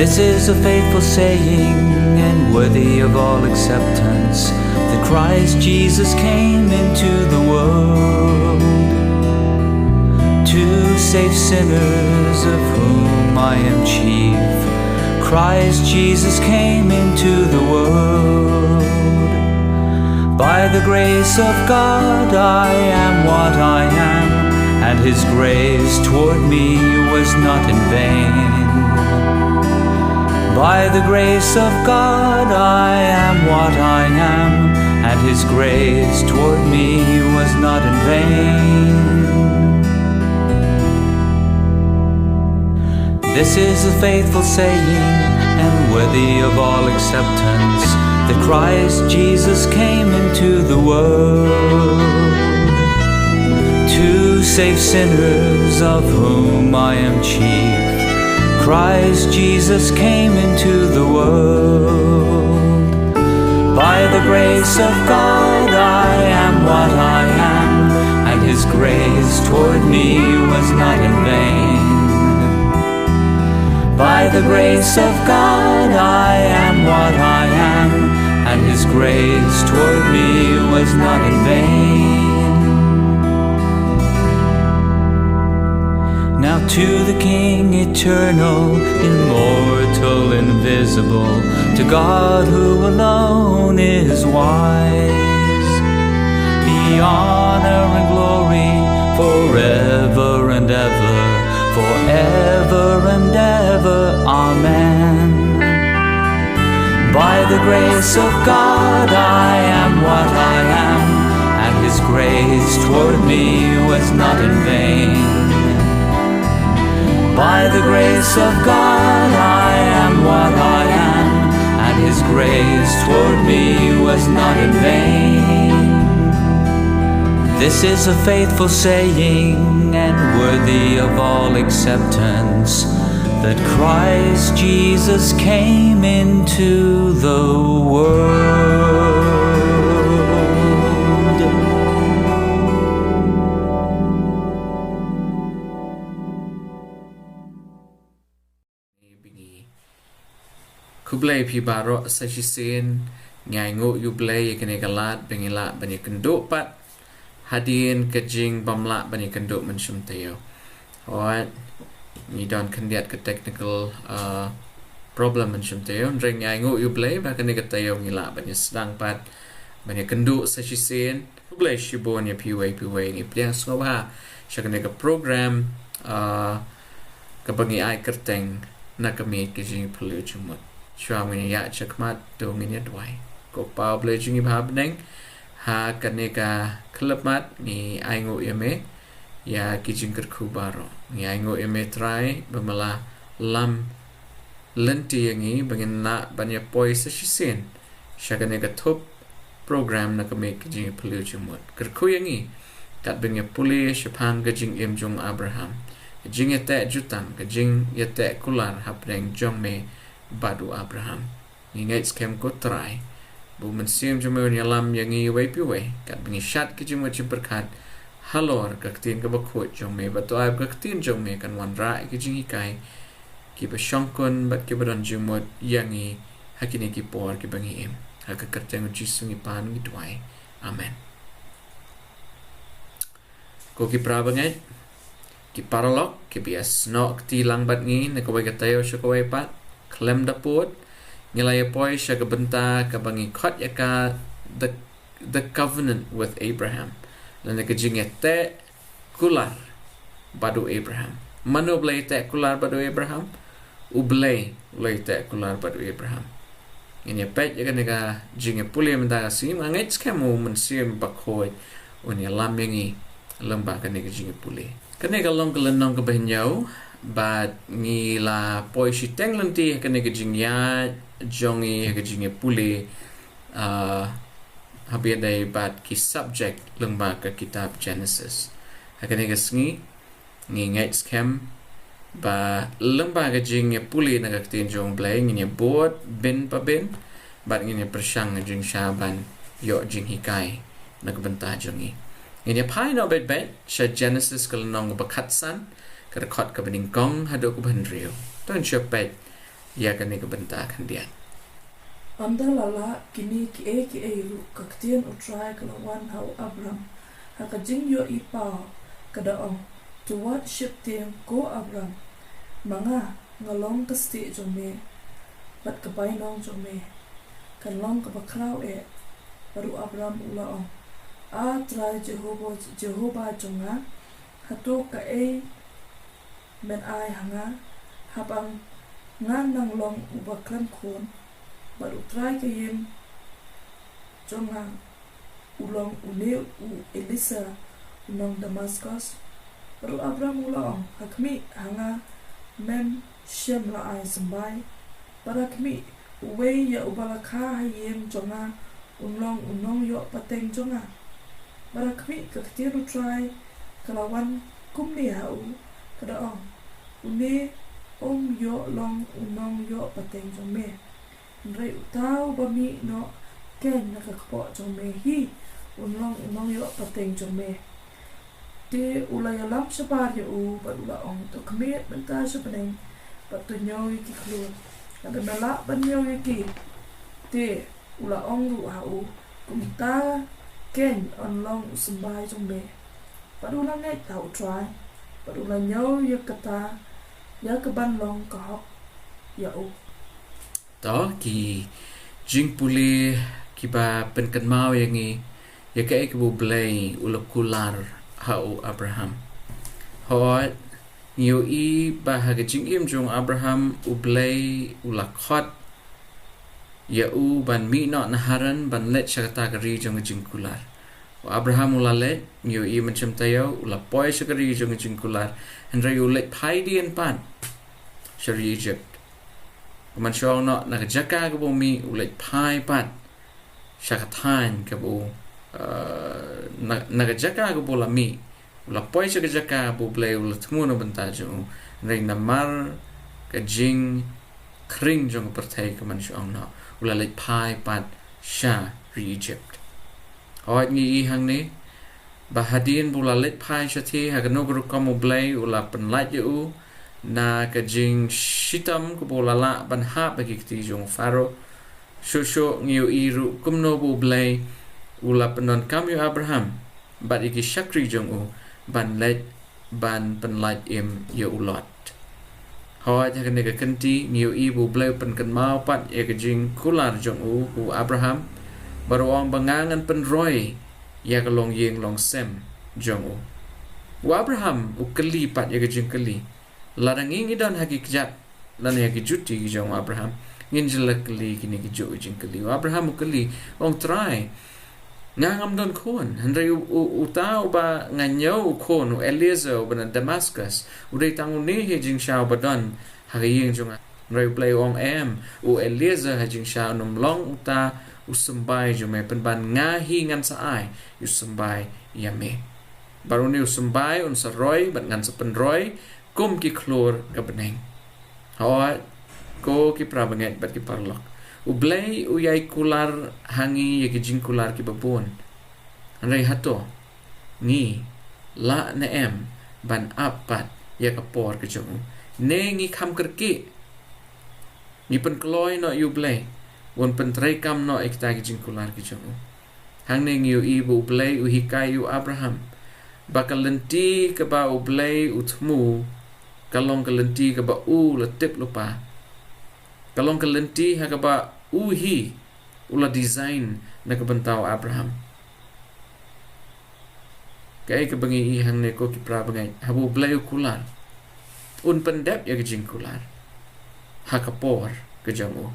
This is a faithful saying and worthy of all acceptance, that Christ Jesus came into the world to save sinners, of whom I am chief. Christ Jesus came into the world. By the grace of God I am what I am, and His grace toward me was not in vain. By the grace of God I am what I am, and His grace toward me was not in vain. This is a faithful saying and worthy of all acceptance, that Christ Jesus came into the world to save sinners, of whom I am chief. Christ Jesus came into the world. By the grace of God I am what I am, and His grace toward me was not in vain. By the grace of God I am what I am, and His grace toward me was not in vain. Now to the King eternal, immortal, invisible, to God who alone is wise, be honor and glory forever and ever, forever and ever. Amen. By the grace of God I am what I am, and His grace toward me was not in vain. By the grace of God I am what I am, and His grace toward me was not in vain. This is a faithful saying and worthy of all acceptance, that Christ Jesus came into the world. Kublai pi baro sajisin ngai ngu yublai kene galat bengila bani kenduk pat hadin kejing bamla bani kenduk mensyum tayo. Alright, ni don kendiat ke technical problem mensyum tayo. Ring ngai ngu yublai ba kene ketayo ngila bani sedang pat bani kenduk sajisin kublai shibon ya piwai ni pliang snobha syakene ke program ke bangi ai kerteng na kami ke Jingiaphylliew Jingmut. Shwa ngini ya chakmat do ngini dwai ko pau ble jingi bhab neng ha kaneka klapmat ni aingo yeme ya kijingker kubaro ni aingo yeme try bamala lam lenti yangi bangin na banya poi sashisin shakaneka top program na kame Jingiaphylliew Jingmut kerku yangi kat bangya puli shapang gajing imjong Abraham Jingiatehkular Jingiatehkular hapdeng jongme badu Abraham ingai skem ko try bu mensim jume nyalam yangi wei piwe kat bingi shat ke jume berkat halor kaktin ke bakut jome batu ab kaktin jome kan wan ra ke jingi kai ki ba shongkon bat ke badan jumot yangi hakini ki por ke bangi em hak kerteng jisungi pan gi dwai. Amen. Ko ki prabangai ki paralog ki bias nok ti lang bat ngi ne ko wai katayo syo ko wai pat klem dapot ngilaya poi sya benta ka bangi khot yaka the covenant with Abraham lana ka Jingiatehkular badu Abraham mano blai tehkular badu Abraham ublai tehkular badu Abraham ini pet yaka nega Jingiaphylliew menta sim angai skemu mensim bakhoi unya lamyangi lamba ka nega Jingiaphylliew kanega long kelenong ke benyau but ni la poi shiteng lenti kene ke jingya jongi ke Jingiaphylliew habia dai bat ki subject lengba ke kitab Jenesis kene ke sngi ngi ngai scam ba lengba ke Jingiaphylliew na ke tin jong blai ngi bot bin pa bin bat ngi persang jing shaban yo jing hikai na ke benta jongi ngi pai no bet sha Genesis ke nong ba khatsan kada khot ka bening kong hado ko ban rio ton chepet ia kini kebentar kandian. Anda lala kini ki ru kaktian utrai kelawan hau Abram hakajing yo ipao kadaong to worship them ko Abram manga ngalong kasti jome bat kabainong jome kanlong kabakraw baru Abram ulaong try Jehovah jonga hato ka men ai hanga habang ngang long ubaklan kon baru try kayem jonga ulong ule Elisa unong Damascus baru Abram ulaong hakmi hanga mem shem la ai sambai para kmi uwe ya ubalaka hayem jonga unong yo pateng jonga para kmi kaktiru try kalawan kumni hau kadaong une yo long unong yo pateng jome Nrai utau bami no ken nakakpo jome hi unong yo pateng jome te ulay alam sa baryo bat ulaong to kmet benta sa paneng bat to nyoy ki klur kada mala ban nyoy ki te ulaong ru hau kumta ken onlong usambay jome bat ulang net tau try bat ulang nyoy kata ya kebanlong kahok ya Đó ki Jingpuli ki ba penkan mau yang ni ya ka ek bu blay ulakular hau Abraham. Hot yo ba ha ka jingim jong Abraham ublay ulakhat ya ban mi no naharan ban let syakata kari jong jingkular. Abraham ulalet yo macam tayo ulapoy syakari jong jingkular hendra yo let pai di pan syari Egypt. Kumansyong no nakajaka kabo mi ulit pai pat syakatan kabo nakajaka kabo lami ulapoy syakajaka kabo blay ulit muno bentajo ring namar kajing kring jong pertai kumansyong no ulalit pai pat sya ri Egypt. Awat ngi ihang ni bahadin bulalit pai syati haganogru kamu blay ula penlat yu na kajing shitam ko bolala banha bagi kiti jong faro shosho ngiu iru kumno bu blay ula penon kamyu Abraham bat iki shakri jong u ban let ban penlat im yo ulot hawa jaga nega kenti ngiu ibu blay penkan mau pat ya kajing kular jong u Abraham baru orang bangangan penroy ya kalong yeng long sem jong u Abraham u keli pat ya kajing keli larang ingi dan haki kejat dan haki juti jong Abraham ngin jelek keli kini kejo jing keli Abraham keli ong try ngangam don kon hendrai utau ba nganyau kon Eliezer ban Damascus udai tangun ni jing shao badan haki yeng jong rai play ong Eliezer jing shao num long uta usembai jome penban ngahi ngan saai usembai yame baru ni usembai un saroy ban ngan sepenroy kum ki klor ka beneng hawat ko ki prabanget bat ki parlok ublay uyai kular hangi ye ki jingkular ki babon anrai hato ni la neem ban apat ya ka por ke jong ne ngi kham kerki ni pen kloy no ublay won pen trekam no ekta ki jingkular ki jong hang ne ngi ibu ublay uhikai u Abraham bakal lenti ke ba ublay utmu kalong kelenti ke ba letip lupa kalong kelenti ha ke ba hi ula design na ke bentau Abraham kai ke bengi hang ne ko ki pra bengai habu blay kular un pendep ya ke jingkular ha ke por ke jamu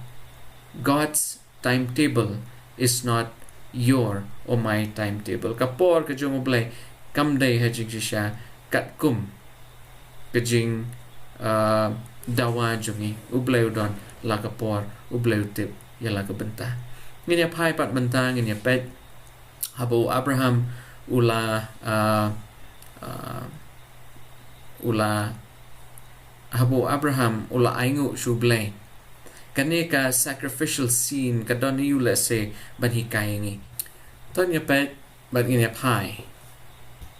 God's timetable is not your or my timetable ka por ke jamu blay kam day ha jing sha kat kum kejing dawa jongi ublay udon la kapor ublay utip ya la bentah ngin ya pai pat bentah ngin ya pet habu Abraham ula habu Abraham ula aingu shublay kane ka sacrificial scene ka don you let's say ban hikai ngi ton ya pet ban ngin ya pai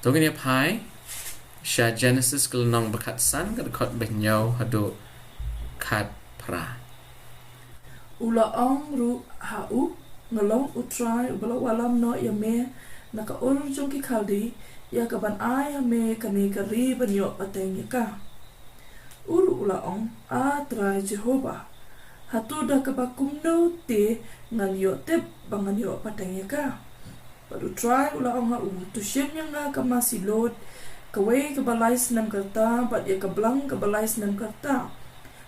to ngin ya pai Sha Jenesis kelenong bekat san kad kot benyau hadu kat pra ula ong ru hau ngalong utrai ubala walam no ya me naka urur jong ki khaldi ya ka ban ai me kani kari ban yo pateng ya ka uru ula ong a trai Jehova hatu da ka bakum no te ngan yo te bangan yo pateng ya ka padu trai ula ong ha tu shem yang nga ka masilot kawai ka balai senam karta bat ya ka blang ka balai senam karta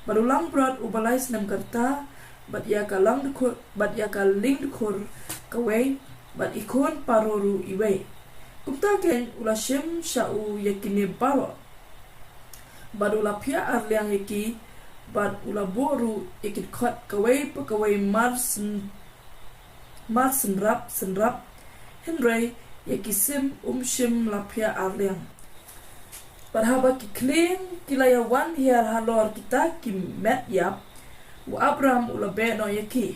padu lang brat u balai senam karta bat ya ka ling dukur kawai bat ikon paroru iwe kumta ken ula shem shau yakine baro bat ula pia arliang yaki bat ula boru ikit kot kawai pa kawai mar senrap henry yaki sim shim la pia arliang bat haba ki kling kilaya wan hiar halor kita ki met yap wa Abraham ula be no yaki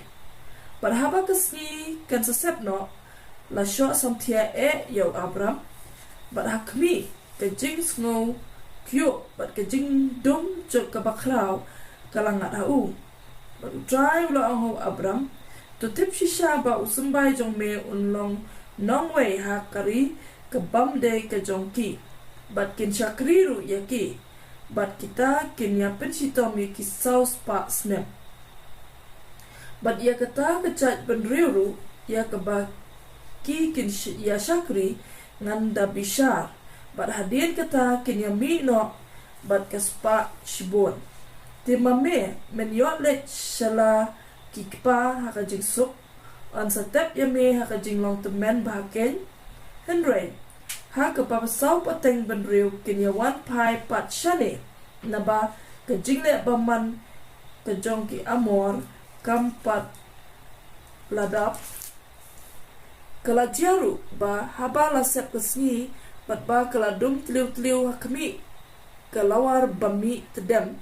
parhaba kasni kan sesep no la sho samthia yo Abraham bat hakmi ke jing sngo kyo bat ke jing dum jok ka bakrau kalangat hau bat utrai ula ho Abraham to tip shisha ba usumbai jong me unlong nongwei hakari ke bamde ke jongki bat kin shakriru yaki bat kita kin ya pensitom yaki saus pa snap bat ia kata kecat benriuru ia kebaki kin ya syakri nganda bishar bat hadin kata kin ya mino bat kaspa shibon timame men yotlet shala kikpa hakajing suk an satep ya me hakajing long temen bahaken henry ha kepa sau pateng benriu kin ya wan pai pat shane naba kajing le baman kajong ki amor kampat ladap kalajaru ba habala sep kesni bat ba kaladum tliu hakmi kalawar bami tedam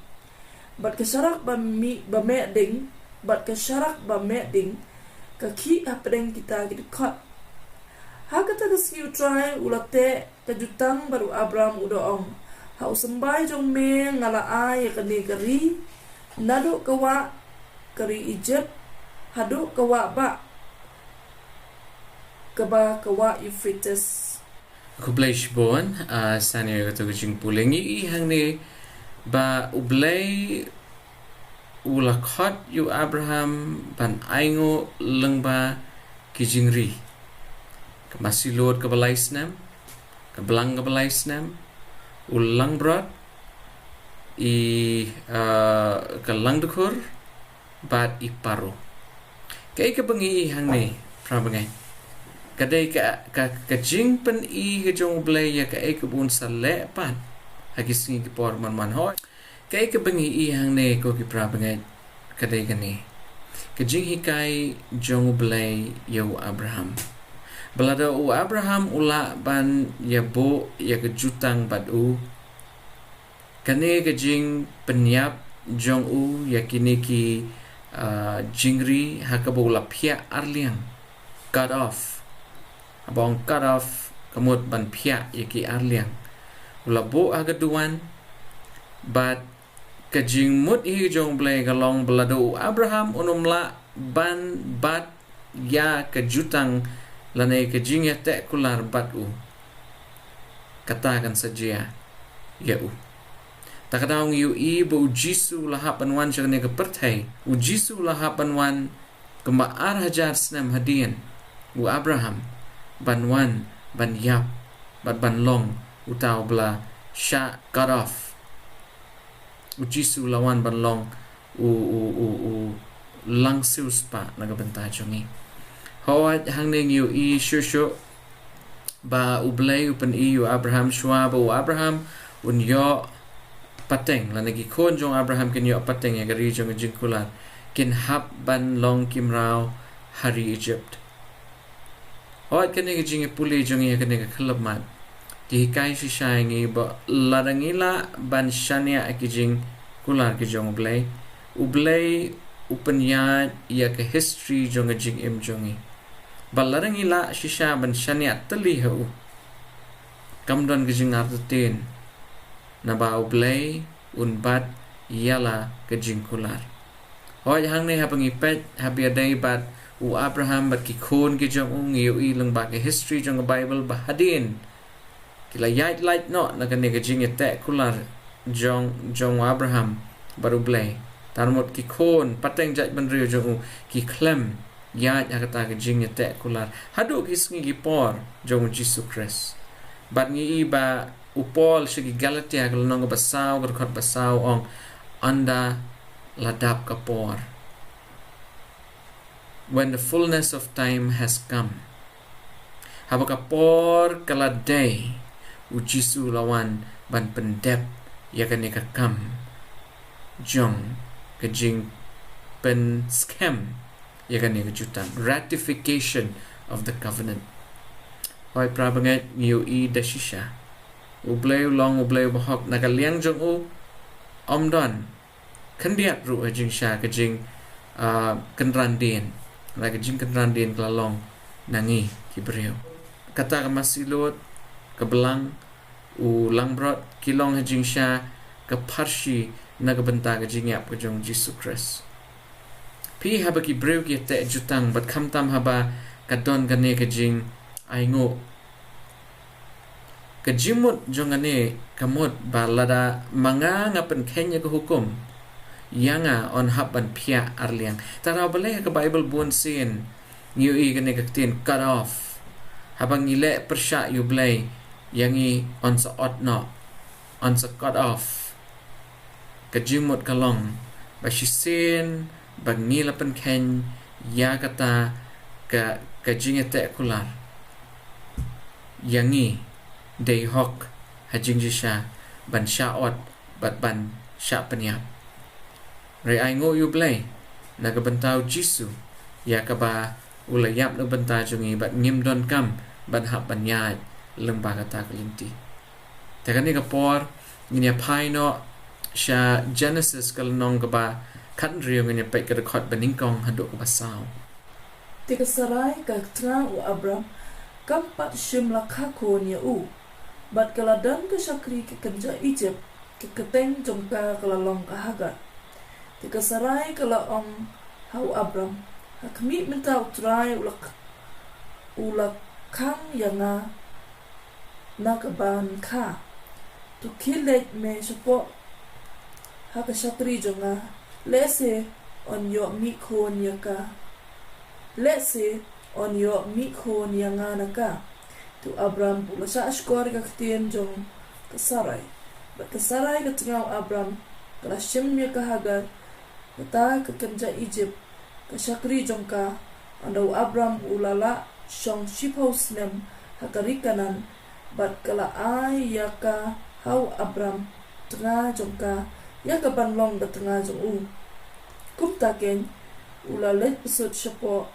bat kesyarak bami bameding bat kesyarak bameding kaki apdeng kita gidkot hakata kesni utrai ulate kajutang baru Abraham udoong ha usembai jong me ngala ai kani kari nado kawa kari Egypt hadu kawa ba kawa Euphrates aku blai shibon sani kata kucing pulengi hang ni ba ublai ulakhat yu Abraham ban aingo lengba kijingri kemasilot kabalaisnam kablang kabalaisnam ulang brat kalang dukur bat iparo kai ka bengi hang ni pra bengai kadai ka jing pen ka jong blai ya ka ka bun sale pan hagis ngi ki por man ho kai ka bengi hang ni ko ki pra bengai kadai ka ni ka jing hikai jong blai yo Abraham balada u Abraham ula ban ya bo ya ka jutang bat u kane ka jing penyap jong u ya kini ki jingri hakabo ula pia arliang cut off abang cut off kamut ban pia yaki arliang ula bo agaduan but ka jingmut hi jong blai galong belado Abraham unumla ban bat ya ka jutang lanai ka Jingiatehkular bat u katakan saja ya u takadaung yu bo jisu lahapan wan syakne ke pertai u jisu lahapan wan kembaar hajar senam hadian u Abraham banwan ban yap bat ban long utau bla sha cut off u jisu lawan ban long u lang sius pa naga benta chongi hawat hangning yu shushu ba ublay upan yu Abraham shwa ba u Abraham un yo pateng la nagi kon jong Abraham kin yo pateng ya gari jong jingkular kin hap ban long kimrao hari Egypt hawat kan nagi jing puli jong ya kan nagi khlab mat ti kai si shaingi ba larangila ban shania akijing kular ki jong ublay upan ya ka history jong jing im jongi balarangila shisha ban shania tali hu kamdon ki jing artin na ba ublay unbat yala ke jingkular Hoi hang ne habangi pet habi adai bat u Abraham bat ki khon ki jong ung yu I leng ba ke history jong Bible ba hadin kila yait light no na kan ne ke Jingiatehkular jong Abraham baru blay tarmot ki khon pateng jat ban riu jong ki klem yait hakata ke Jingiatehkular hadu ki sngi ki por jong Jesus Christ bat ngi ba upol sigi Galatia kalau nong basau berkot basau ong anda ladap kapor when the fullness of time has come haba kapor kala day ujisu lawan ban pendep ya kan ka kam jong ke jing pen scam ya kan ka jutan ratification of the covenant hoi prabangat ngiu I dashisha ubleu long ubleu bahok nakaliang jong u omdon kandiat ru jing sha ke jing kenrandin la ke jing kenrandin klalong nangi kibreu kata ka masilot ke belang u langbrot kilong jing sha ke parshi na ke benta ke jing yap ke jong Jesus Christ pi haba kibreu ki te jutang bat khamtam haba kadon kane ke jing aingo ke Jingmut jongane kamut balada manga ngapen kenya ke hukum yanga on haban pia arliang tara boleh ke Bible bun sin ngiu I kene kaktin cut off habang ile persya you blay yangi on sa otno on sa cut off ke Jingmut kalong basisin bangila pen ken ya kata ke Jingiatehkular yangi day hok hajing jisha ban syaot bat ban sya penyap re aingo you blay naga bentau jisu ya kaba ulayap na benta jungi bat ngim don kam ban hap ban yai lemba kata kelinti takani kapor nginya paino sya Jenesis kalnong kaba kan riyo nginya pek ke rekod beningkong haduk ke basau tika sarai ka tra u Abram kampat shimla khakon ya u bat kaladan ke syakri ke kerja Egypt ke keteng jongka kelalong kahaga tika sarai kala om hau Abram hakmi minta utrai ulak kang yanga nakaban ka to kilet me support haka syakri jonga lese on yo mikon yaka lese on yo mikon yanga naka tu Abram pula sa skor ka ktien jong kasarai bat kasarai ka tengau Abram kala shimnya ka hagar kata ka kerja Egypt ka syakri jong ka andau Abram ulala shong shiphaus nem hakarikanan bat kala ai ya ka hau Abram tengah jong ka ya ka banlong da tengah jong u kumta ken ulalet pesut syapo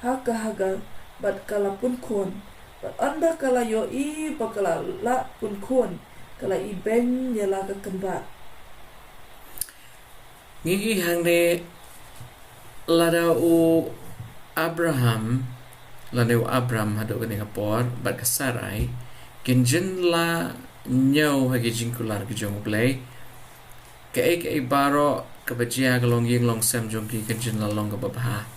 haka hagar bat kala pun kon bat anda kala yo I bakala la pun kon kala I ben yala ka kenrat ngi hang de lada u Abraham hadu kene kapor bat kasarai kinjin la nyau hagi jingkular ke jong play ke baro ke bajia kalong ying long sam jong ki kinjin la long ka babha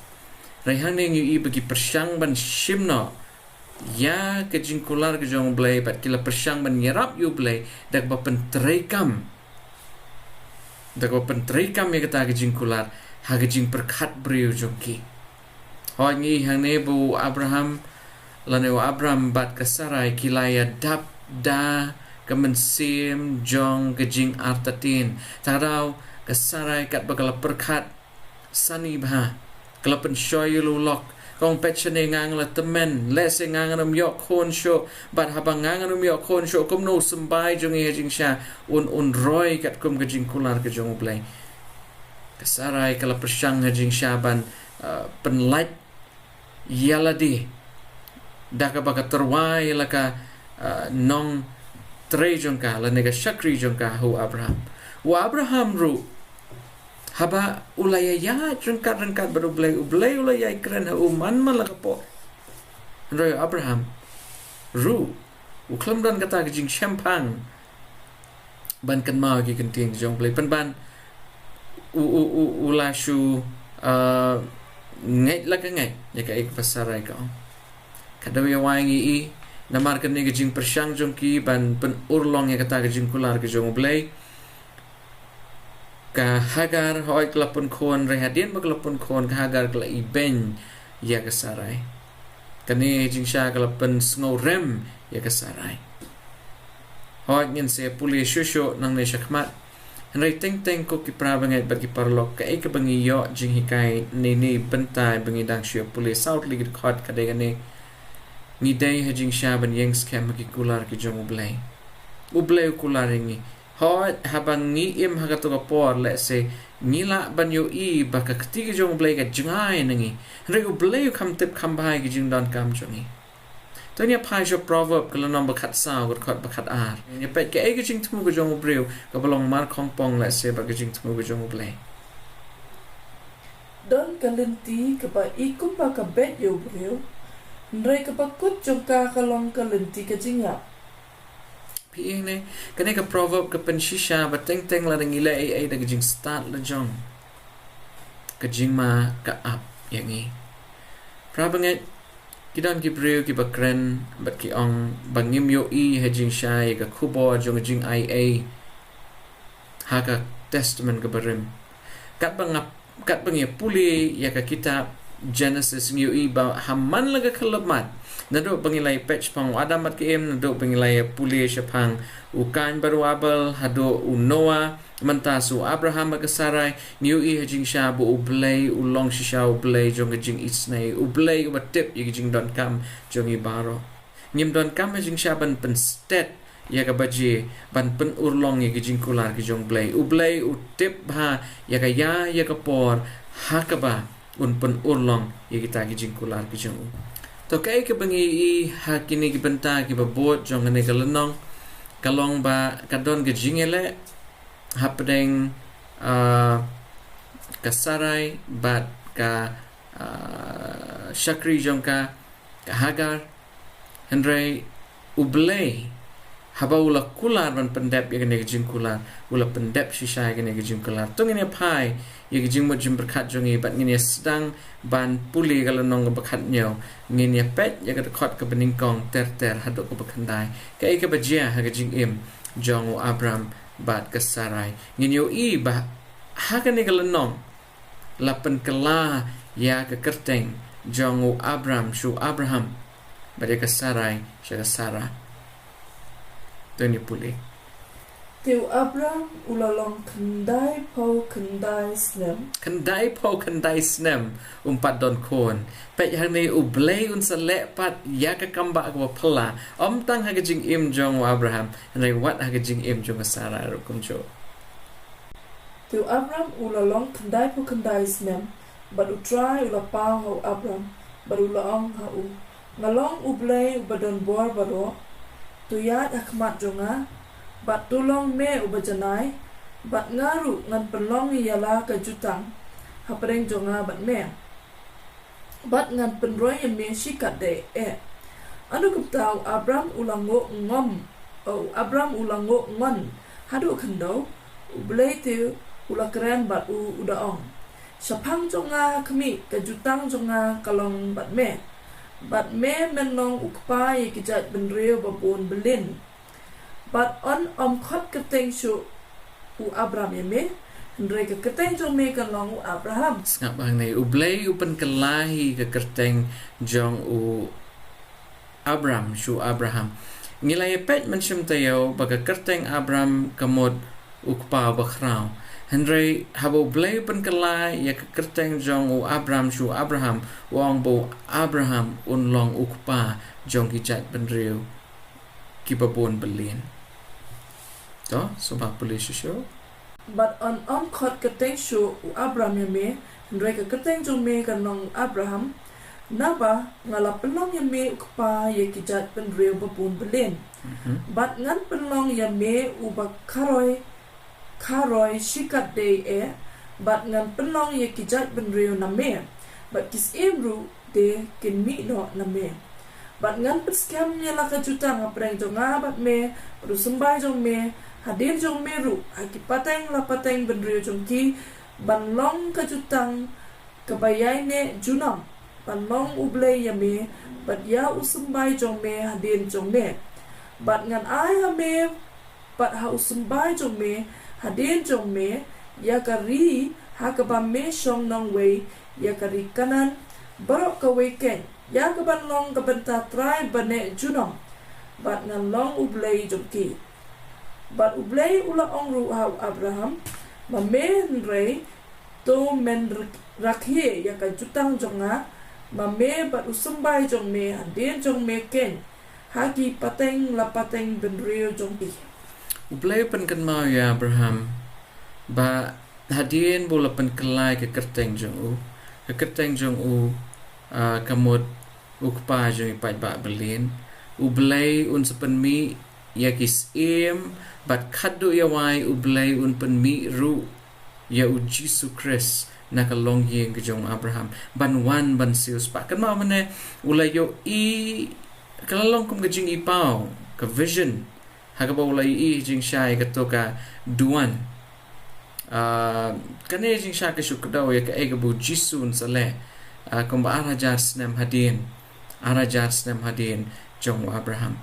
rai hang ne ngi I bagi persyang ban shimno ya ke jingkular ke jong blay bat kila persyang ban nyerap you blay dak ba pentreikam ya kata ke jingkular ha ke jing perkat briu jongki hongi hang ne bu Abraham laneu Abram bat ke sarai kilaya dap da ke mensim jong ke jing artatin tarau ke sarai kat bakal perkat sani bah kala pen shoy lu lok kong pechane ngang la temen lese ngang nam yok khon sho bat habang ngang nam yok khon sho kum no sambai jong e jing sha un roi kat kum ke jing kular ke jong blai kasarai kala persyang jing sha ban penlight yaladi daka baka terwai laka nong tre jong ka la nega shakri jong ka hu Abraham ru haba ulaya ya rengkat baru ulay ulaya keren ha man malakapo roy Abraham ru uklam dan kata ke jing champang ban kan mau ki kenting jong play pen ban ulashu ngai laka ngai ya ka ik pasarai ka kadawi wangi I namar kan ni jing persyang jong ki ban pen urlong ya kata jing kular ke jong blai ka hagar hoi klapun kon rehadien ba klapun kon ka hagar kla I ben ya ka sarai kani jing sha klapen snow rem ya ka sarai hoi ngin se puli shusho nang ne shakmat Henry teng ko ki prabangai bagi parlok ka ek bangi yo jing hikai ni bentai bangi dang shio puli south ligit khot ka de ni ni dai ha jing sha ban yang scam ki kular ki jong ublei kular ngi hot habang ni im ha ka to ka por let's say ni la ban yo I ba ka ti ki jong ublei ka jingai ngi Henry ublei kam tip kam bai ki jing don kam jongi Tanya paisho proverb kalau nombor kat sao kot bakat ar. Ni pet ke ege jing temu ke jong ubreu ka balong mar kong pong let's say ba ke jing temu ke jong ublei. Don kalenti ke ba ikum ba ka bet yo ubreu. Ndrai ke ba kut jong ka kalong kalenti ke jingap. Pi ne kene ka proverb ke pen shisha ba teng la ngile ai da ke jing start la jong. Ke jing ma ka up yang ni. Prabanget Kidan ki breu ki bakren bat ki ong bangim yo I hejing shai ka kubo jong jing IA haka testament ka barim kat bang ya puli ya ka kitab Genesis yo I ba haman laga kalamat nado bangilai patch pang adamat ki em nado bangilai puli syapang ukan baru abel hado Noah Mantasu Abraham magasaray niu I hajing sha bu ublay ulong shisha ublay jong hajing isnay ublay batip yajing don kam jong ibaro ngim don kam hajing sha ban pen stet ya ka baji ban pen urlong yajing kular ki jong blay ublay utip ha ya ka ya ka por ha ka ba un pen urlong yagita yajing kular ki jong to kay ka bangi I ha kini ki benta ki babot jong ne kalanong kalong ba kadon gajingele happening kasarai bat ka shakri jongka ka hagar Henry ublay haba ula kular ban pendep ya kene jing kular ula pendep shisha kene jing kular tung ini pai ya jing mo jim berkat jongi bat ngini sedang ban puli kalau nong berkat nyo ngini pet ya ka khot ka beningkong ter hadok ka bekandai ka ika bajia ha jing im jong Abraham bat kesarai nginyo I bah hakane kalanong lapan kela ya ke kerteng jongu Abraham bat kesarai sya Sarah tuni puli Teu Abraham ulalong kendai po kendai snem umpat don kon pet yang ni ublay un selek pat ya ka kamba ko pala tang ha jing im jong Abraham and what ha jing im jong Sarah kum jo Teu Abraham ulalong kendai po kendai snem but utrai ulapau ho Abraham but ulang ha u ngalong ublay badon bor baro tu ya akmat jonga bat tulong me ubajanai bat ngaru ngan penlong yala ka jutang hapreng jonga bat me bat ngan penroy me shikat de anu kuptau Abraham ulango Abraham ulango ngon hadu kendo ublay te ulakren bat udaong syapang jonga kemi ka jutang jonga kalong bat me menong ukpa ye kijat benreo babon belin But on khot keteng shu u Abraham yeme Ndre ke keteng jong me kan long u Abraham Ngap bang nei ublay upen kelahi ke kerteng jong u Abraham shu Abraham ngilai pet mensyum tayo baga kerteng Abraham kamod ukpa bakrau Ndre habo ublay upen kelai ya ke kerteng jong u Abraham shu Abraham wong bo Abraham un long ukpa jong kijat benriu kibabon belin to sebab boleh show but on khot keteng shu u Abraham yeme Ndre ke keteng jong me kan long Abraham naba ngala penlong yeme ukpa ye kijat benriu babon belin but ngan penlong yeme u bakaroi shikat de but ngan penlong ye kijat benriu name but kis emru de kin mi no name but ngan peskam nyala ka jutang apreng jonga bat me ru sembai jong me hadir jong me ru aki pateng la pateng benriu jong ki ban long kajutang kabayay ne junam ban long ublay yame bat ya usambay jong me hadin jong me bat ngan ay hame bat ha usambay jong me hadin jong me ya kari ha kabam me shong nong way ya kari kanan barok ka weken ya kaban long kabenta try bane junam bat ngan long ublay jong ki bat ublay ula ong ru ha Abraham ma men rei to men rakhe ya ka jutang jonga ma me bat usambay jong me hadin jong me ken hagi pateng la pateng benrio jong ki ublay pen kan mau ya Abraham ba hadin bola pen kelai ke kerteng jong u kamut ukpa jong ipai ba belin ublay un sepen mi ya kis bat khadu ya wai ublay un pen mi ru ya u Jesus Christ nakalong yeng ke jong Abraham ban wan ban sius pa kan mau mane ulay yo kalalong kum ke jing ipau ke vision haga ba ulay jing shai ke to ka duan kane jing sha ke shukdaw ya ke bu jisun sale kum ba arajar snem hadin jong Abraham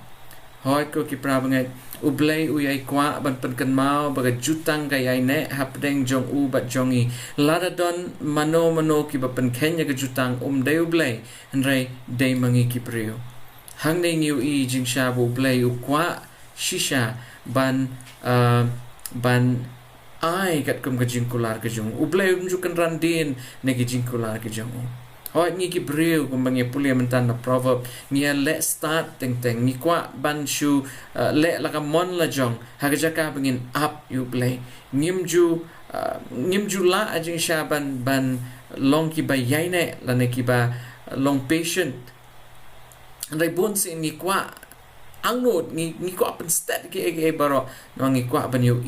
hoy ko ki prabangai ublay uyai kwa ban penkan mau baga jutang gayai ne hapdeng jong u bat jongi ladadon mano ki bapen kenya ke jutang de ublay andrei de mangi ki prio hang ne ngiu jing sha bu ublay u kwa shisha ban ai kat kum ke jingkular ke jong ublay unjukan randin ne ke jingkular ke jong hoy ngi ki brio kum bangi pulia mentan na proverb ngia let start teng ni kwa ban shu le la ka mon la jong hagajaka bangin up you play ngimju la ajing sha ban long ki ba yaine la ne ki ba long patient andai bon sin ni kwa angot ni kwa pen stat ki ege baro no ngi kwa ban yo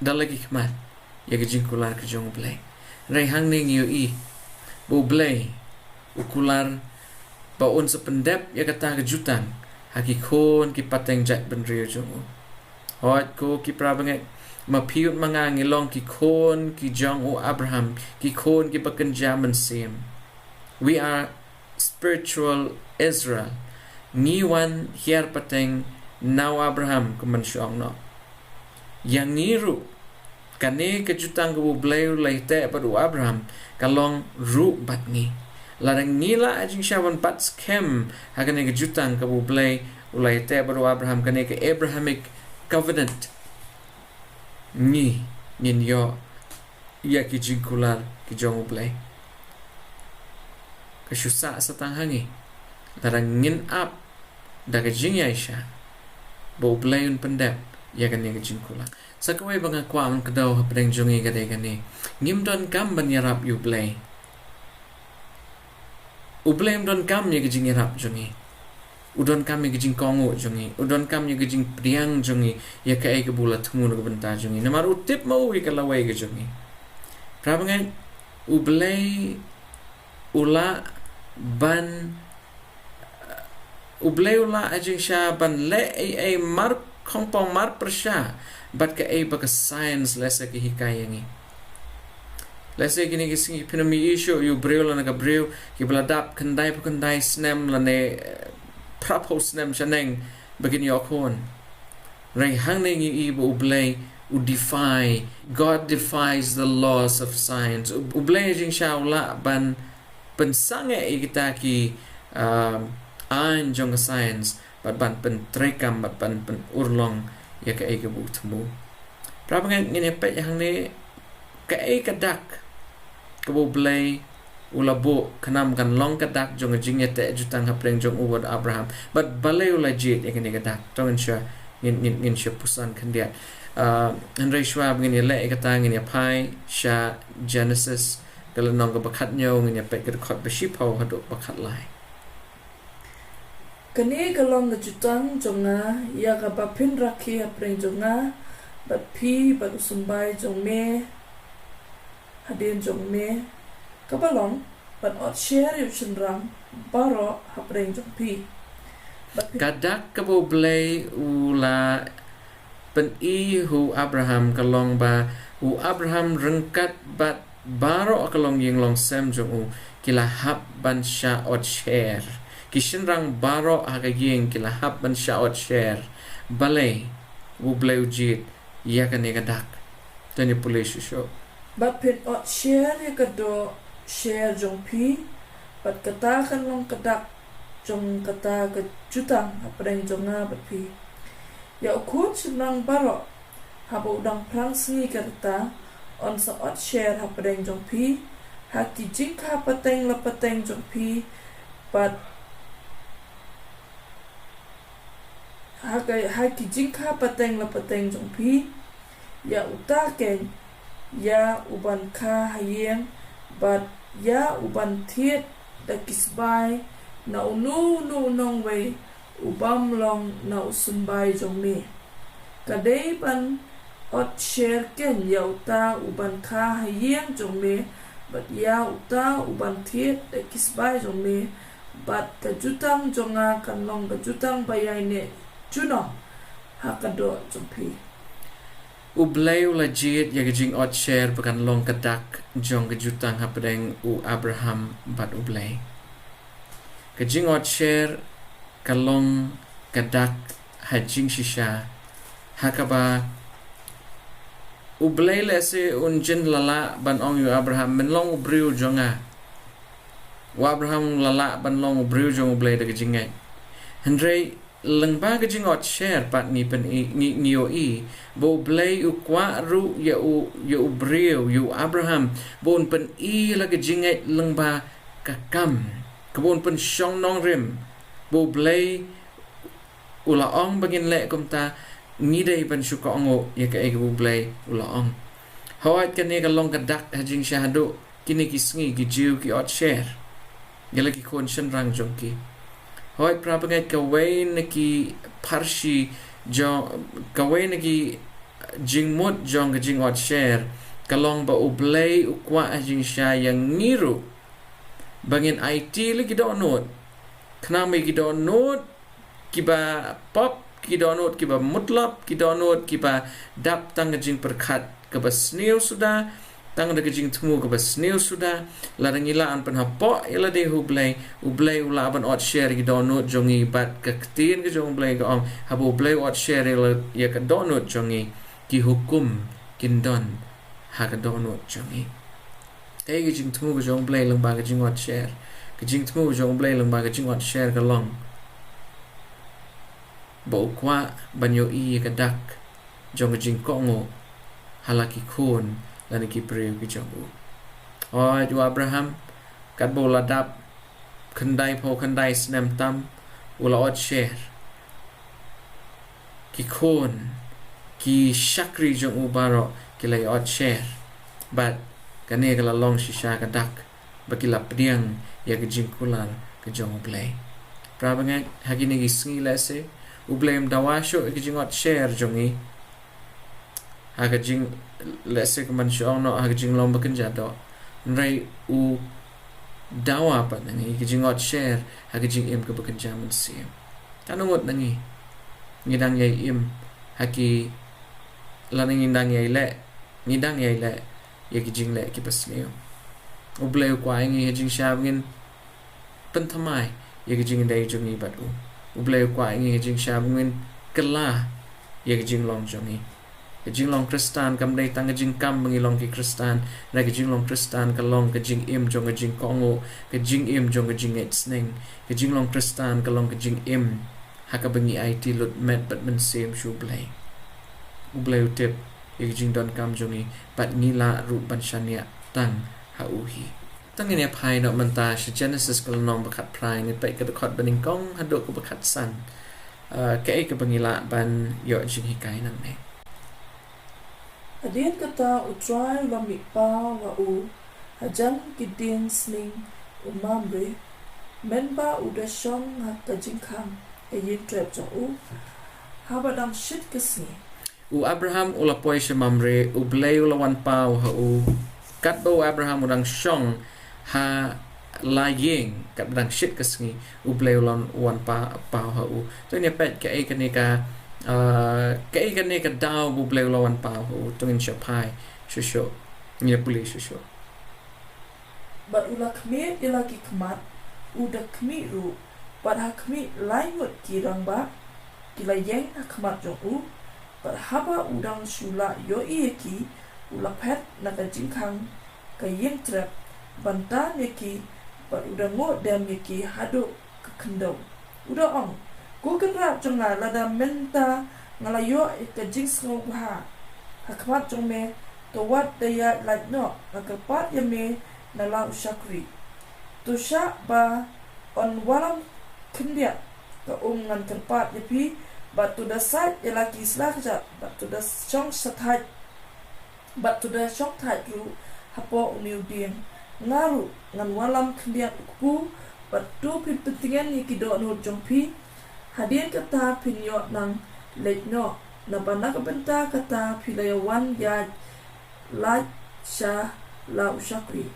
dalagi khmat ya ke jingkular ke jong play rai hang ning yu bu blay ukular ba un sependep ya kata ke jutang haki khon ki pateng jat benrio jong hot ko ki prabangai ma piut manga ngilong ki khon ki jong o Abraham ki khon ki bakan jaman sim we are spiritual Israel ni wan hier pateng now Abraham kuman syong no yang niru kane ke jutang ke blay laite padu Abraham kalong ru bat ngi larang ngila ajing shawan pat skem hagane ke jutang ke blay laite padu Abraham kane ke Abrahamic covenant ni nin yo ya ki jingkular ki jong blay ke syusa satang hangi larang ngin up daga jingiaisha bo blay un pendep ya kane ke jingkular sakawai banga kwam kadaw hapdeng jongi gade gani ngimdon kam banyarap you play ublem don kam ye gijing yarap jongi udon kam ye gijing kongo jongi udon kam ye gijing priang jongi ya ka ai bulat thmu no benta jongi namar utip mau wi kalawai ge jongi prabangai ublay ula ban ublay ula ajing sha ban le ai mar kompong mar persha bat ka ai baka science lesa ki hikayangi lesa kini ki singi pinami issue you breu la naga breu ki bladap kandai pukandai snem la ne prapo snem shaneng begin yokon rai hangning i bu ublay u defy God defies the laws of science ublay jing shaula ban pensange kita ki an jong science bat ban pen trekam bat ban pen urlong ya ka ai ka bu thmu prabangai ngene pe yang ne ka ai ka dak ka bu blay ulabo kanam kan long ka dak jong jingete jutang hapreng jong uwad Abraham but balay ula jit ya ka dak tong sha ngin sha pusan kandiat Andrei Schwab ngin le ka ta ngin pai sha Genesis kala nong ka bakat nyo ngin pe ka khot ba shipau hado bakat lai kani kalong jutang jonga ya ka bapin rakhi apreng jonga bat phi bat usumbai jong me hadin jong me kabalong bat ot share yu chinram baro apreng jong phi kadak ka bo blay ula pen hu Abraham kalong ba u Abraham rengkat bat baro kalong yeng long sem jong u kila hap ban sha ot share kishin rang baro aga yeng kila hap ban sha ot share balay u bleu jit ya kan dak tani police show But pin ot share ya kado share jong pi but kata kan long kadak jong kata ke jutang apa yang jong nga bat pi ya ukut senang baro haba udang prang singi kata on sa ot share apa yang jong pi haki jingka pateng la pateng jong pi but haki jingka pateng la pateng jong pi ya utaken ya uban ka hayeng but ya uban thiet da kisbai na unu nong way ubam long na usumbai jong me kadai ban ot share ken ya uta uban ka hayeng jong me but ya uta uban thiet da kisbai jong me but kajutang jonga kan long kajutang bayai ne juno hakado jong pi Ublay legit ya gajing ot share bukan long kadak jong kejutang hapadeng u Abraham bat ublay. Gajing ot share kalong kadak hajing shisha hakaba ublay lese unjin lala ban ong yu Abraham men long ubriu jonga. Wa Abraham lala ban long ubriu jong ublay da gajing ngay. Hendray lengba gajing ot share pat ni pen ni o i bo blay u kwa ru ya u brio yu Abraham bon pen i la gajing ai lengba kakam kabon pen shong nong rim bo blay ula ong bagin le kumta ni dai pen shuka ongo ya ka e bo blay ula ong hawat kan ne kalong kadak hajing shahado kini kisngi gijiu ki ot share gala ki kon shen rang jongki Hoy prapangat kaway naki parshi jong kaway naki jingmut jong gajing ot share kalong ba ublay ukwa ajing siya yang niru bangin IT lagi download kenapa ki download kiba pop ki download kiba mutlap ki download kiba dap tang gajing perkat kiba snail sudah tang da gajing temu ke basnil sudah larang ila an penhapo ila de ublay ula ban ot share ki download jongi bat ka ketin ke jong ublay ka om habu ublay ot share ila ya ka download jongi ki hukum kindon ha ka download jongi ay gajing temu ke jong ublay lang ba gajing ot share gajing temu ke jong ublay lang ba gajing ot share ka long ba ukwa banyo i ka dak jong gajing kongo halaki kun dan ki priu ki jong oi du Abraham kat bola dap kendai po kendai snem tam ula ot share ki kon ki shakri jong u baro ki lai ot share but kane kala long shisha ka dak bakila pdiang ya ki jingkular ki jong ublay prabangat hagini gi sngi lese ublay mdawasho ki jing ot share jongi haga jing lese keman syong no haga jing lomba kenjado nrai u dawa pa nangi ki jing ot share haga jing im ke bekerja mensim tanungot nangi ngidang yai im haki lanang ngidang yai le ya ki jing le ki pasneo ublay kwa ngi jing shabngin pentamai ya ki jing dai jongi batu ublay kwa ngi jing shabngin kela ya ki jing long jongi Kajing long Kristan kam day tang kajing kam mengilong ki Kristan na kajing long Kristan kalong kajing im jong kajing kongo kajing im jong kajing etsning kajing long Kristan kalong kajing im hakabangi IT lot met bat mensim shublay ublay utip kajing don kam jongi bat ngila ru ban shania tang hauhi tangin ya pai no menta Jenesis kalong bakat prai ni pai kadakot baning kong hadok ko bakat san kai kabangila ban yo jing hikai nang ne Adian kata utrai wa mipa wa u hajan kidin sling umambre menba uda shong haka jingkam e yin trep jong u habadang shit kasi u Abraham ula poi mamre u blay ula wan pau ha u kat bo Abraham udang shong ha laying kat badang shit kasi u blay ula wan pau ha u to nya pet ka e kanika cái này cái đau bu play lawan pau tungin siya pai shusho ni puli shusho But ula kmi ilaki kmat uda kmi ru but ha kmi laingut kirang ba kila yang ha kmat jong u but haba udang shula yo ieki ula pet naga jingkang ka yeng trap banta neki but uda ngot dem neki hado ka kendau uda ong ko kenra jonga lada menta ngalayo ka jing sngo ha hakmat jong me to wat daya like no nakapat ya me na lau shakri to sha ba on walam kendia ka ngan tempat ya pi but to the side ya laki slakja but to the chong sathai but to the chong thai ru hapo uniu ding ngaru ngan walam kendia ku but to pentingan ni kido no jong pi hadian kata pinyo nang late no na banaka benta kata pilayawan ya like sha lau shakri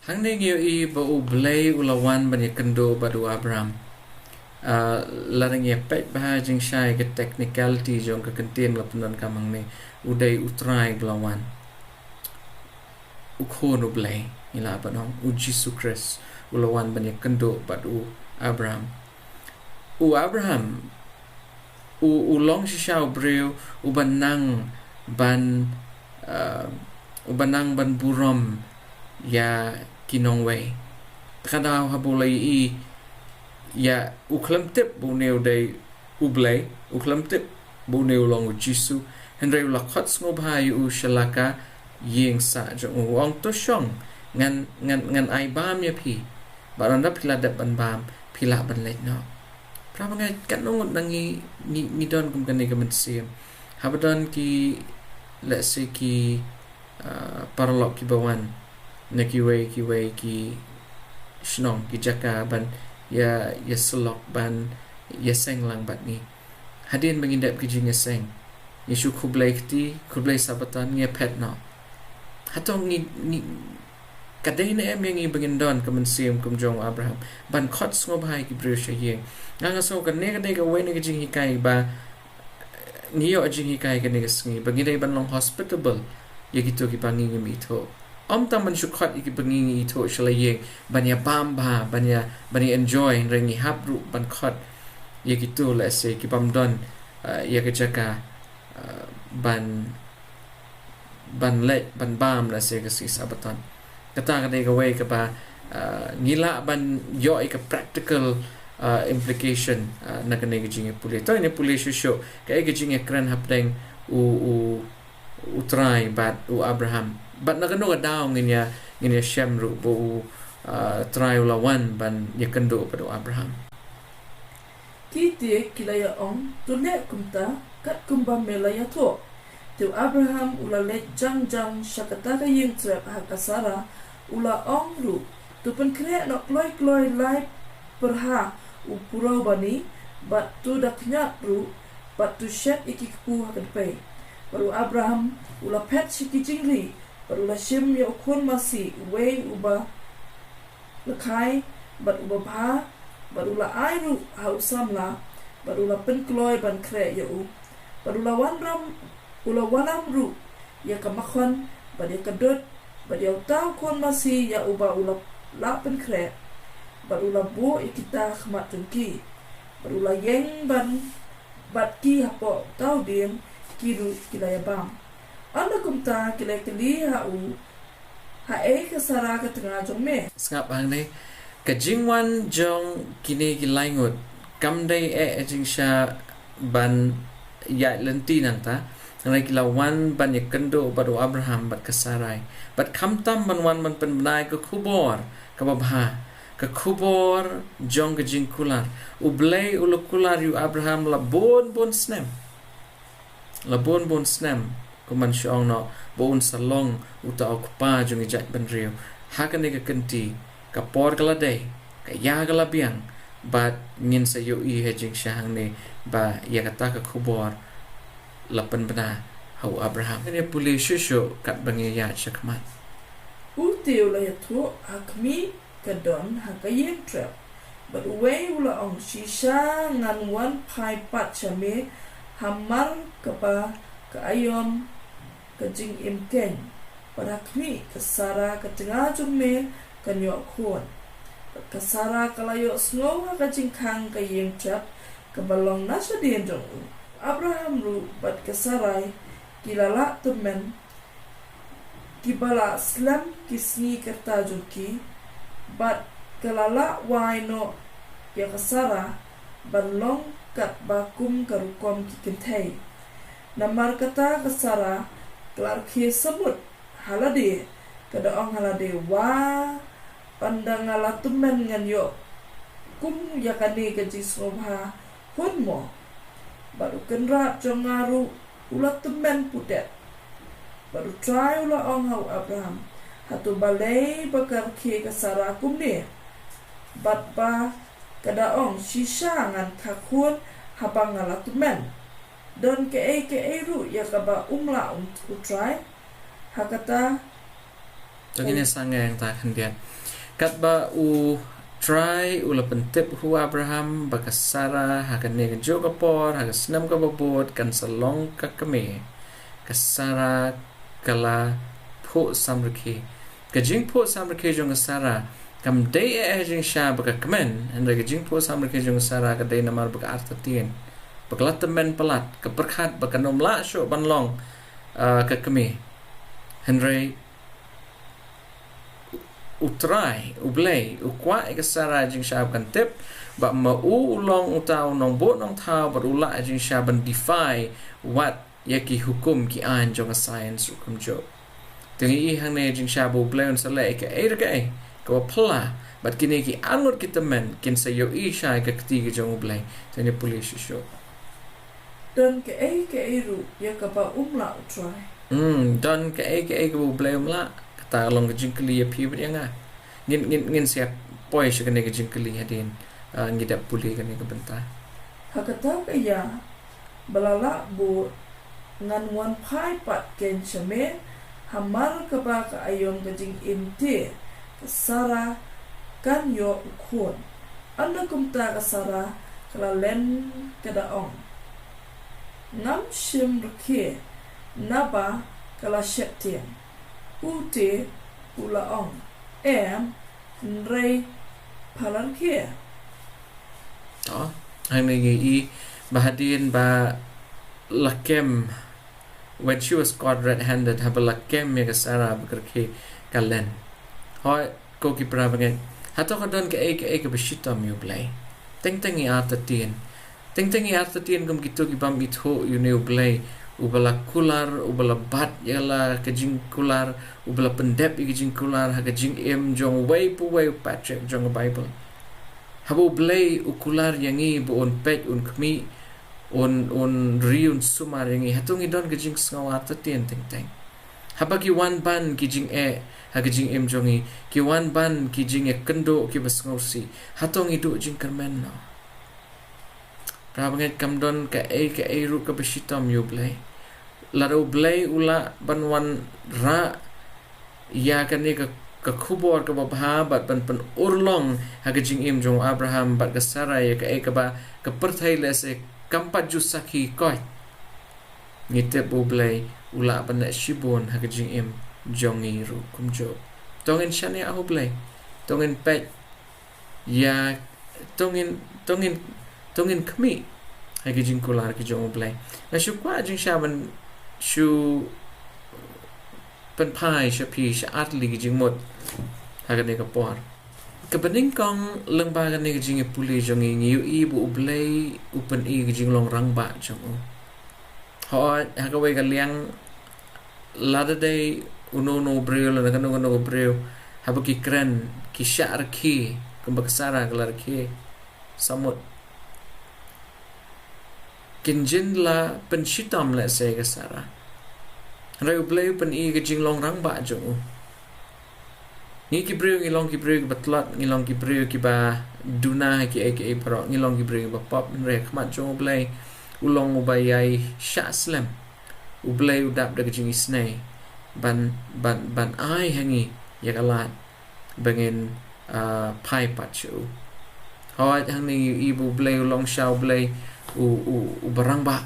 hang ne ngio I ba u blay ulawan ban yakendo ba du Abraham larang ya pet ba jing shai ke technicality jong ka kentien la punan kamang ne udai utrai blawan u khono blay ila ba no u Jesus Christ ulawan ban yakendo ba du Abraham u long shishau breu u banang ban buram ya kinong way kadao habulay I ya uklam tip buneu day ublay uklam tip buneu long jisu henry lakhot ngobhay u shalaka yeng sa jong ong to shong ngan ai bam ya pi baranda pila dat ban bam pila ban let no prama ngai kanong nangi ni don kum kan ni sim habadon ki let's say ki paralok ki bawan na kiway ki shnong ki jaka ban ya selok ban ya seng lang bat ni hadin mengindap ki jinga seng yesu kublai sabatan nge pet no hatong ni kadai na em yang bangindon kaman sim kum jong Abraham ban khot ngob hai ki bru shayeng nga so kan ne kadai ka way na ki jing hikai ba niyo jing hikai ka ne sngi bangidai ban long hospitable yagito ki pangi mi tho om tam man shukhat iki bangi tho shlaye banya bamba banya enjoy rengi habru ban khat yagito la se ki pamdon yagachaka ban le ban bam la se ka si sabatan kata ka dei ka way ka ba ngila ban yo ka practical implication na ka ne jing puli to ne puli sho ka ga jing ekran hapdeng u try but u Abraham but nakano ka daw nginya Shem ru bo try la one ban yakando pa do Abraham kiti kilaya ong tule kumta kat kumba melaya to tu Abraham ula le jang shakata ka yeng trap hakasara ula ong ru tu pen kre no kloi lai perha u purau bani but tu daknya ru but tu shet ikikpu hakan pe baru Abraham ula pet shiki jingri baru la shim ya ukun masi way uba lekai bat uba bha baru la airu hau samla baru la penkloi ban kre ya u baru la walam ru ya kamakon badi kadut badi utau kon masi ya uba ula la penkre baru la bu ikita khmat tungki baru la yeng ban bat ki hapo tau diem kiru kilaya bam anda kumta kilaya kili ha kasara ka tengah jong me skap hang ne ka jingwan jong kini ki laingut kam dai jing sha ban ya lenti nanta ngai ki lawan ban yakendo badu Abraham bat kasarai bat khamtam ban wan ban penai ka khubor ka babha ka khubor jong ka jingkular ublay ulukular yu Abraham la bon snem la bon snem kuman syong no bon salong uta okpa jong ijat ban riu hakane ka kenti ka por kala dei ka ya kala biang bat ngin sa yo I hejing syang ne ba ya kata ka khubor lapan bena hau Abraham ne puli shusho kat bangi ya shakmat Ultio la yathu hakmi kadon hakayem trap but way ula ong shisha ngan wan pai pat chame hamar kapa kaayom kajing imken parakmi kasara katengah jume kanyok khon kasara kalayo snow kajing kang kayeng trap kabalong nasa din jong Abraham ru bat kasarai kilala temen kibala slam kisni kerta juki bat kalala waino ya kasara banlong kat bakum karukom kikentai namar kata kasara kelar ki semut halade kada ong halade wa pandang ala temen ngan yo kum yakani kaji sobha honmo baru kenrat jongaru ulat temen putet baru try ula ong hau Abraham hatu balai bakar ki kasara kum ni bat ba kada ong sisa ngan kakun habang ala temen don ke ru ya kaba umla utrai hakata Togine sange yang tak hendian kat ba u try ula pentip hu Abraham bakasara hakan ne jo kapor hakan senam ka babot kan salong ka kame kasara kala pho samrke kajing pho samrke jong kasara kam dei jing sha baka kamen and kajing pho samrke jong kasara ka dei namar baka artatien baklat temen pelat keperkhat baka nomla syo banlong ka kame Henry utrai ublay ukwa ikasara jing shab kan tip ba ma ulong utaw nong bo nong thaw ba ula jing shaban defy what yaki hukum ki an jong science hukum jo tingi hang ne jing shab ublay on sala ka ko pla but kini ki angot kitamen kin sa yo isha ka kti jong ublay tani police show don ke ru ya ka ba umla utrai don ke ublay umla ta long jingkli ya pi berianga ngin siap poi se kene jingkli hadin ngidap puli kene ke benta hakata ka ya balala bu ngan wan pai pat ken chame hamar ka ba ka ayong ka jing inte sara kan yo khon anda kumta ka sara kala len kada ong ngam shim rke naba kala sheptien ute ulaong nrei palarkia to hai i bahadin ba lakem when she was caught red-handed haba lakem ya kasara bakarke kalen hoi ko ki prabangen hato kadon ke beshitam you play teng i artatien kum gitu ki bam itho you new play ubala kular ubala bat yala kajing kular ubala pendep kajing kular ha kajing em jong way Patrick jong Bible habu blay ukular yangi bu on pet un kmi on riun sumar yangi hatung idon kajing sngawa ta tien teng haba ki wan ban kajing ha kajing em jongi ki wan ban kajing kendo ki basngausi hatung idu jing kermen no prabanget kamdon ka ru ka beshitam you blay laro blay ula banwan ra ya kani ka khubor ka babha bat ban urlong hagajing im jong Abraham bat ka Sarai ka ba ka perthai lese kampat jusaki koi ngite bu blay ula ban shibon hagajing im jongi ru kumjo tongin shane ahu blay tongin pet ya tongin kmi hagajing kular ki jong blay na shukwa jing shaban shu penpai shapi atli jingmut hagane ka por kabening kong lengba gane jing puli jong ngi ibu ublay upen jing long rang ba jong ho hagawe ka liang lada day uno bril na kano bril habaki kren ki shar ki kumbaksara galar ki samut kinjin la penshitam la se kasara rai ublay pen ke jinglong rang ba jo ni ki breu batlat ngilong ki breu ki ba duna ki pro ngilong ki breu ba pop re khmat jo ublay ulong ubayai shaslam ublay udap da jing isnai ban ai hangi yakalat bangin pai pachu hoi hang ni ibu ublay ulong shau ublay u barang ba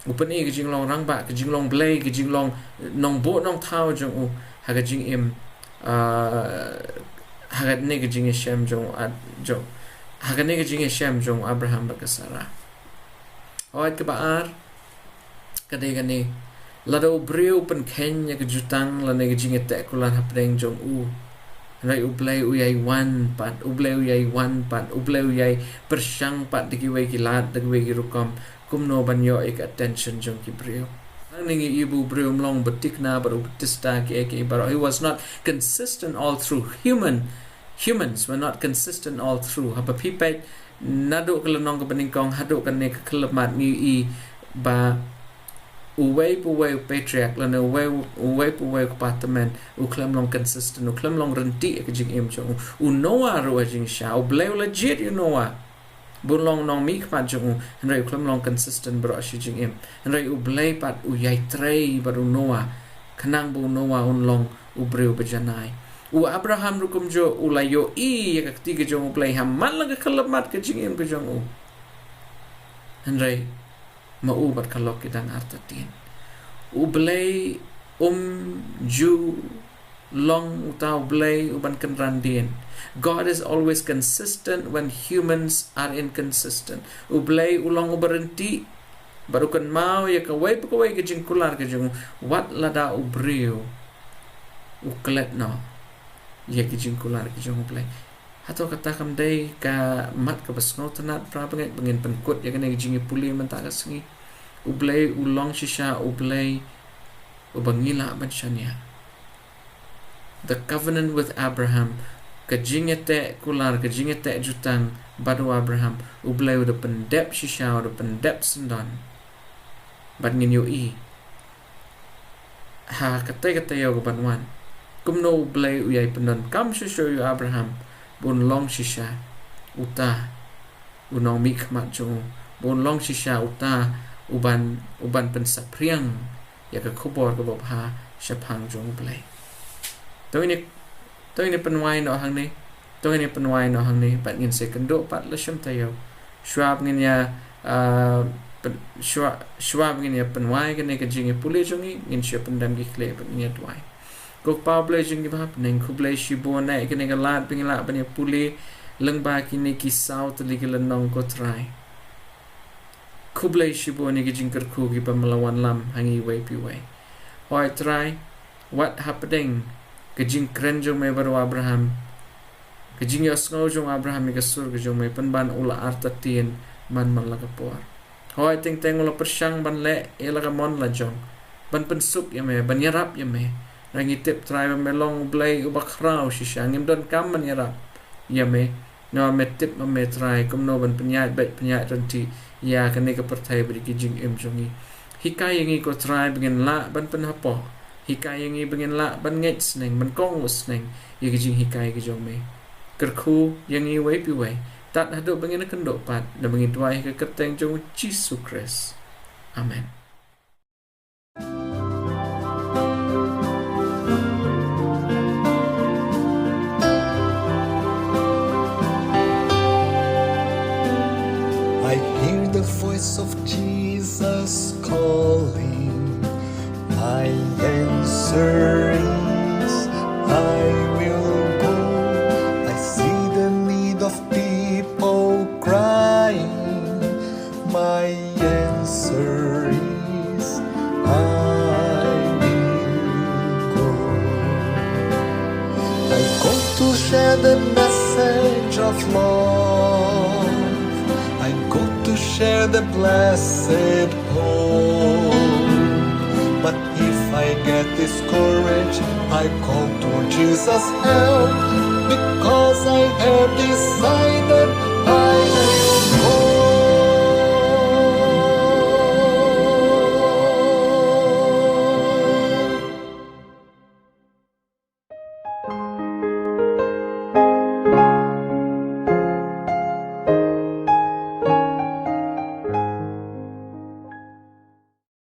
Upani ke jing long rang ba ke jing long blay ke jing long nong bo nong thao jong u ha ke jing im ha ke ne ke jing shem jong jong ha ke ne ke jing shem jong Abraham ba ke Sarah oit ke baar ke de ke ne la do breu pen Kenya ke jutang la ne ke jing Attributions hapdeng jong u rai ublay uyai wan pat ublay uyai wan pat ublay uyai persyang pat diki we kilat diki we rukom kumno banyo ik attention jong ki breu ningi ibu breu mlong betikna baru betista ki eke baru he was not consistent all through humans were not consistent all through haba pipet nado kelenong ke beningkong hado kan ne kelemat ni I ba uway patriarch lana uway department uklam long consistent uklam long renti ke jing im jong u Noah ro jing sha u bleu legit you Noah bun long nong mi kmat jong nrai uklam long consistent bro shi jing im nrai u blei pat u yai trei baru Noah kanang bu Noah un long u breu bejanai u Abraham rukum jo u la yo I ya ketiga jong u blei hamal la kelemat ke jing im ke jong u nrai mau bat kalok kidang artatin ublay ju long utau blay uban kenrandin God is always consistent when humans are inconsistent ublay ulong uberenti baru kan mau ya kawai ke jingkular ke jung wat lada ubriu uklet no ya ke jingkular ke jung ublay atau kata kamdai ka mat ka basno tanat pra bangin penkut ya kena Jingiaphylliew mentaka sengi ublay ulong shisha ublay ubangila banshanya the covenant with Abraham ka Jingiatehkular ka Jingiatehjutang badu Abraham ublay udah pendep shisha udah pendep sendan bad ngin yo I ha kata yo banwan kumno ublay uyai pendan kam shisho yo Abraham bun long shisha uta unong mikmat jong bun long shisha uta uban pensapriang ya ke kubor ke bopha syapang jong blai to ini penwai no hang ni pat ngin second do pat lasham tayo shwab ngin ya shwab ngin ya penwai ke ne ke Jingiaphylliew jong ngin sya pendam gi kle pat ngin twai kok pa blai jing gi bap neng ku blai shibo na ke ne ga lat pingla ban ya puli leng ba ki ne ki sau tli ke lenong ko try ku blai shibo ne gi jingker ku gi pa melawan lam hangi wei pi wei hoi try what happening ke jing kren jong me baru Abraham ke jing yosngo jong Abraham ke sur ke jong me pen ban ula artatin man la ka por hoi ting ula persyang ban le ela ka mon la jong ban pensuk ya me ban yarap ya me rangi tip try melong blay ubakrao shisha ngim don kam man yarap ya me no me tip me try kum no ban penyat bet penyat ranti ya kene ka pertai beri ki jing im jongi hikai yangi ko try bengin la ban pen hapo hikai yangi bengin la ban ngej sneng ban kong sneng ya ki jing hikai ki jong me kerku yangi wei pi wei tat hado bengin kendok pat da bengin tuai ke keteng jong Jesus Christ amen. I hear the voice of Jesus calling. My answer is, I will go. I see the need of people crying. My answer is, I will go. I go to share the message of love. I go to share the blessed hope. But if I get discouraged, I call to Jesus' help, because I have decided